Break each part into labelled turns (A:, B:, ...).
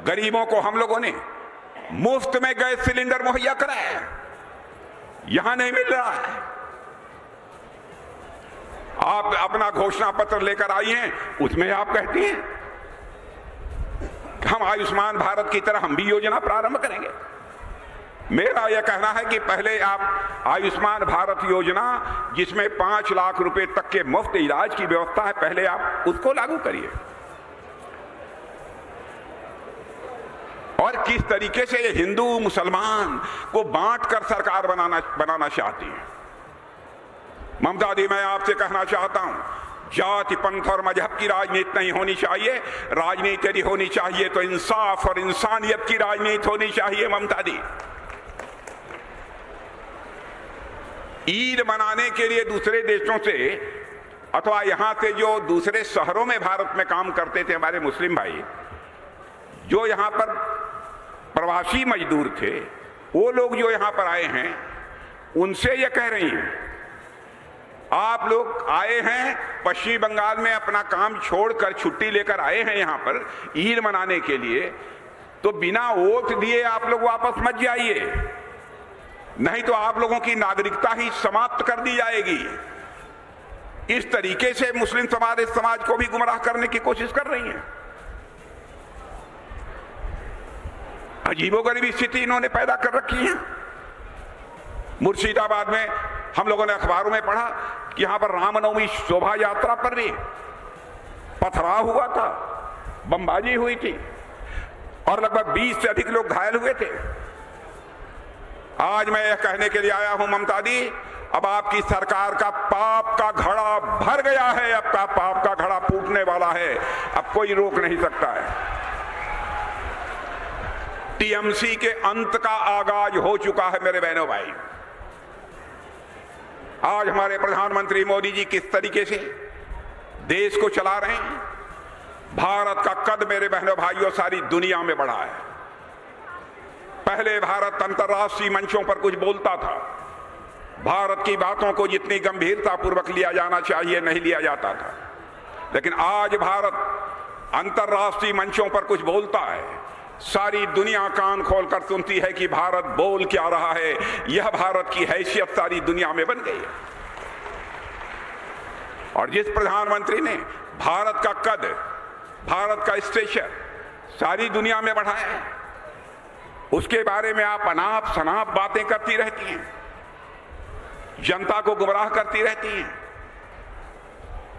A: गरीबों को हम लोगों ने मुफ्त में गैस सिलेंडर मुहैया कराया, यहां नहीं मिल रहा है। आप अपना घोषणा पत्र लेकर आई हैं, उसमें आप कहती हैं हम आयुष्मान भारत की तरह हम भी योजना प्रारंभ करेंगे। मेरा यह कहना है कि पहले आप आयुष्मान भारत योजना, जिसमें 5 लाख रुपए तक के मुफ्त इलाज की व्यवस्था है, पहले आप उसको लागू करिए। और किस तरीके से ये हिंदू मुसलमान को बांटकर सरकार बनाना चाहती है। ममता दी, मैं आपसे कहना चाहता हूं, जाति, पंथ और मजहब की राजनीति नहीं होनी चाहिए। राजनीति यदि होनी चाहिए तो इंसाफ और इंसानियत की राजनीति होनी चाहिए। ममता दी, ईद मनाने के लिए दूसरे देशों से अथवा यहां से जो दूसरे शहरों में भारत में काम करते थे हमारे मुस्लिम भाई, जो यहां पर प्रवासी मजदूर थे, वो लोग जो यहां पर आए हैं, उनसे ये कह रही हैं, आप लोग आए हैं पश्चिम बंगाल में अपना काम छोड़कर छुट्टी लेकर आए हैं यहां पर ईद मनाने के लिए, तो बिना वोट दिए आप लोग वापस मत जाइए, नहीं तो आप लोगों की नागरिकता ही समाप्त कर दी जाएगी। इस तरीके से मुस्लिम समाज इस समाज को भी गुमराह करने की कोशिश कर रही है। अजीबोगरीब स्थिति इन्होंने पैदा कर रखी है। मुर्शिदाबाद में हम लोगों ने अखबारों में पढ़ा कि यहां पर रामनवमी शोभा यात्रा पर भी पथराव हुआ था, बमबाजी हुई थी और लगभग 20 से अधिक लोग घायल हुए थे। आज मैं यह कहने के लिए आया हूं, ममता दी, अब आपकी सरकार का पाप का घड़ा भर गया है, अब का पाप का घड़ा फूटने वाला है, अब कोई रोक नहीं सकता है। टीएमसी के अंत का आगाज हो चुका है मेरे बहनों भाई। आज हमारे प्रधानमंत्री मोदी जी किस तरीके से देश को चला रहे हैं। भारत का कद मेरे बहनों भाइयों सारी दुनिया में बढ़ा है। पहले भारत अंतर्राष्ट्रीय मंचों पर कुछ बोलता था, भारत की बातों को जितनी गंभीरता पूर्वक लिया जाना चाहिए नहीं लिया जाता था, लेकिन आज भारत अंतर्राष्ट्रीय मंचों पर कुछ बोलता है, सारी दुनिया कान खोलकर सुनती है कि भारत बोल क्या रहा है। यह भारत की हैसियत सारी दुनिया में बन गई है। और जिस प्रधानमंत्री ने भारत का कद, भारत का स्टेचर सारी दुनिया में बढ़ाया है, उसके बारे में आप अनाप शनाप बातें करती रहती हैं, जनता को गुमराह करती रहती हैं।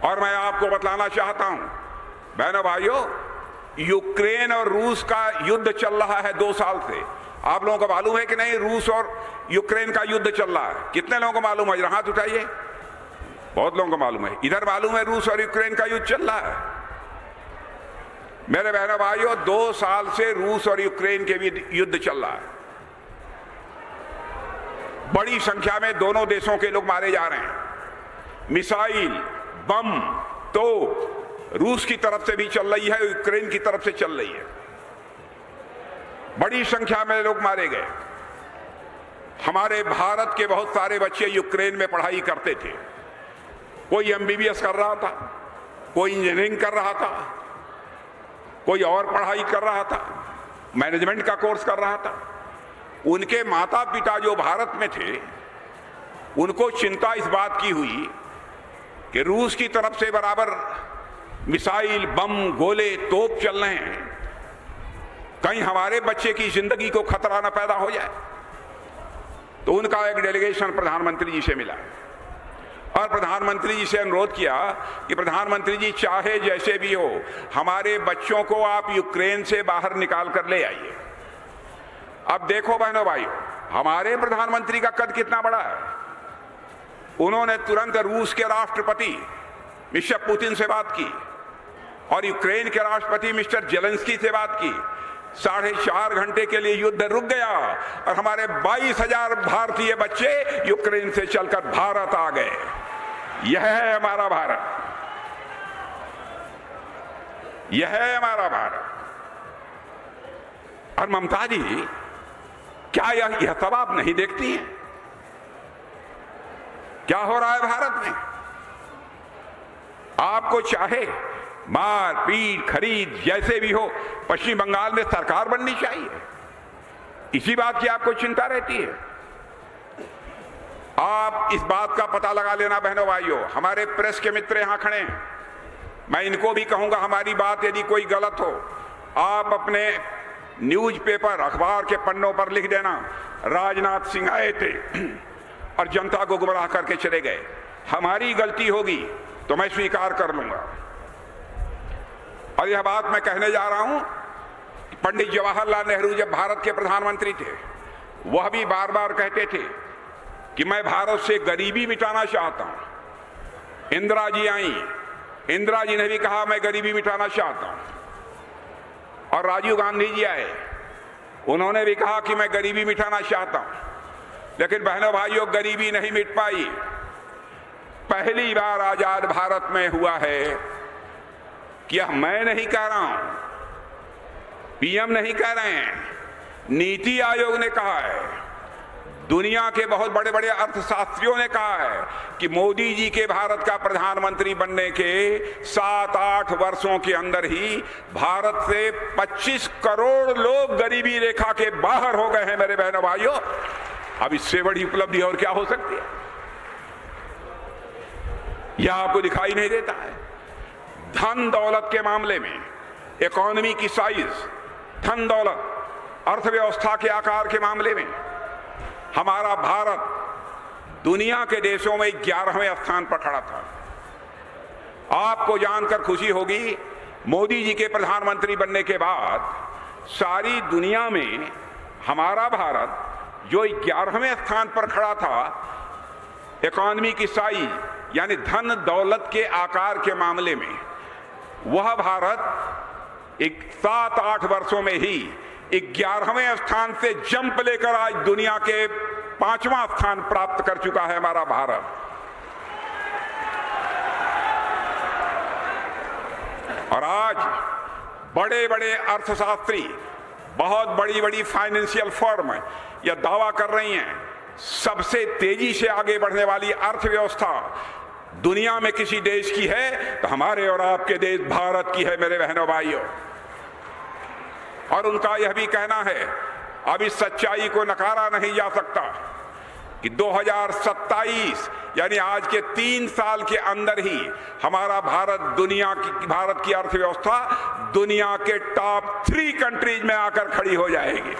A: और मैं आपको बतलाना चाहता हूं बहनों भाइयों, यूक्रेन और रूस का युद्ध चल रहा है 2 साल से। आप लोगों को मालूम है कि नहीं रूस और यूक्रेन का युद्ध चल रहा है? कितने लोगों को मालूम है? हाथ उठाइए। बहुत लोगों को मालूम है। इधर मालूम है रूस और यूक्रेन का युद्ध चल रहा है। मेरे बहनों भाइयों, 2 साल से रूस और यूक्रेन के भी युद्ध चल रहा है। बड़ी संख्या में दोनों देशों के लोग मारे जा रहे हैं। मिसाइल, बम, तोप रूस की तरफ से भी चल रही है, यूक्रेन की तरफ से चल रही है। बड़ी संख्या में लोग मारे गए। हमारे भारत के बहुत सारे बच्चे यूक्रेन में पढ़ाई करते थे। कोई एमबीबीएस कर रहा था, कोई इंजीनियरिंग कर रहा था, कोई और पढ़ाई कर रहा था, मैनेजमेंट का कोर्स कर रहा था। उनके माता पिता जो भारत में थे, उनको चिंता इस बात की हुई कि रूस की तरफ से बराबर मिसाइल, बम, गोले, तोप चल रहे हैं, कहीं हमारे बच्चे की जिंदगी को खतरा न पैदा हो जाए। तो उनका एक डेलीगेशन प्रधानमंत्री जी से मिला और प्रधानमंत्री जी से अनुरोध किया कि प्रधानमंत्री जी, चाहे जैसे भी हो, हमारे बच्चों को आप यूक्रेन से बाहर निकाल कर ले आइए। अब देखो बहनों भाइयों, हमारे प्रधानमंत्री का कद कितना बड़ा है। उन्होंने तुरंत रूस के राष्ट्रपति मिस्टर पुतिन से बात की और यूक्रेन के राष्ट्रपति मिस्टर जेलेंस्की से बात की। 4.5 घंटे के लिए युद्ध रुक गया और हमारे 22,000 भारतीय बच्चे यूक्रेन से चलकर भारत आ गए। यह है हमारा भारत, यह है हमारा भारत। और ममता जी, क्या यह सब आप नहीं देखती हैं? क्या हो रहा है भारत में? आपको चाहे मार पीट खरीद जैसे भी हो, पश्चिम बंगाल में सरकार बननी चाहिए। इसी बात की आपको चिंता रहती है। आप इस बात का पता लगा लेना बहनों भाइयों, हमारे प्रेस के मित्र यहां खड़े हैं, मैं इनको भी कहूंगा हमारी बात यदि कोई गलत हो आप अपने न्यूज़पेपर अखबार के पन्नों पर लिख देना राजनाथ सिंह आए थे और जनता को गुमराह करके चले गए। हमारी गलती होगी तो मैं स्वीकार कर लूंगा। और यह बात मैं कहने जा रहा हूं, पंडित जवाहरलाल नेहरू जब भारत के प्रधानमंत्री थे वह भी बार बार कहते थे कि मैं भारत से गरीबी मिटाना चाहता हूं। इंदिरा जी आई, इंदिरा जी ने भी कहा मैं गरीबी मिटाना चाहता हूं। और राजीव गांधी जी आए, उन्होंने भी कहा कि मैं गरीबी मिटाना चाहता हूं। लेकिन बहनों भाइयों, गरीबी नहीं मिट पाई। पहली बार आजाद भारत में हुआ है कि यह मैं नहीं कह रहा हूं, पीएम नहीं कह रहे हैं, नीति आयोग ने कहा है, दुनिया के बहुत बड़े बड़े अर्थशास्त्रियों ने कहा है कि मोदी जी के भारत का प्रधानमंत्री बनने के 7-8 वर्षों के अंदर ही भारत से 25 करोड़ लोग गरीबी रेखा के बाहर हो गए हैं। मेरे बहनों भाइयों, अब इससे बड़ी उपलब्धि और क्या हो सकती है? यह आपको दिखाई नहीं देता है। धन दौलत के मामले में, इकोनॉमी की साइज, धन दौलत, अर्थव्यवस्था के आकार के मामले में हमारा भारत दुनिया के देशों में 11वें स्थान पर खड़ा था। आपको जानकर खुशी होगी, मोदी जी के प्रधानमंत्री बनने के बाद सारी दुनिया में हमारा भारत जो 11वें स्थान पर खड़ा था इकोनॉमी की साइज यानी धन दौलत के आकार के मामले में, वह भारत 7-8 वर्षों में ही 11वें स्थान से जंप लेकर आज दुनिया के 5वां स्थान प्राप्त कर चुका है हमारा भारत। और आज बड़े बड़े अर्थशास्त्री, बहुत बड़ी बड़ी फाइनेंशियल फर्म यह दावा कर रही हैं सबसे तेजी से आगे बढ़ने वाली अर्थव्यवस्था दुनिया में किसी देश की है तो हमारे और आपके देश भारत की है। मेरे बहनों भाइयों, और उनका यह भी कहना है, अब इस सच्चाई को नकारा नहीं जा सकता कि 2027 यानी आज के 3 साल के अंदर ही हमारा भारत की अर्थव्यवस्था दुनिया के टॉप 3 कंट्रीज में आकर खड़ी हो जाएगी।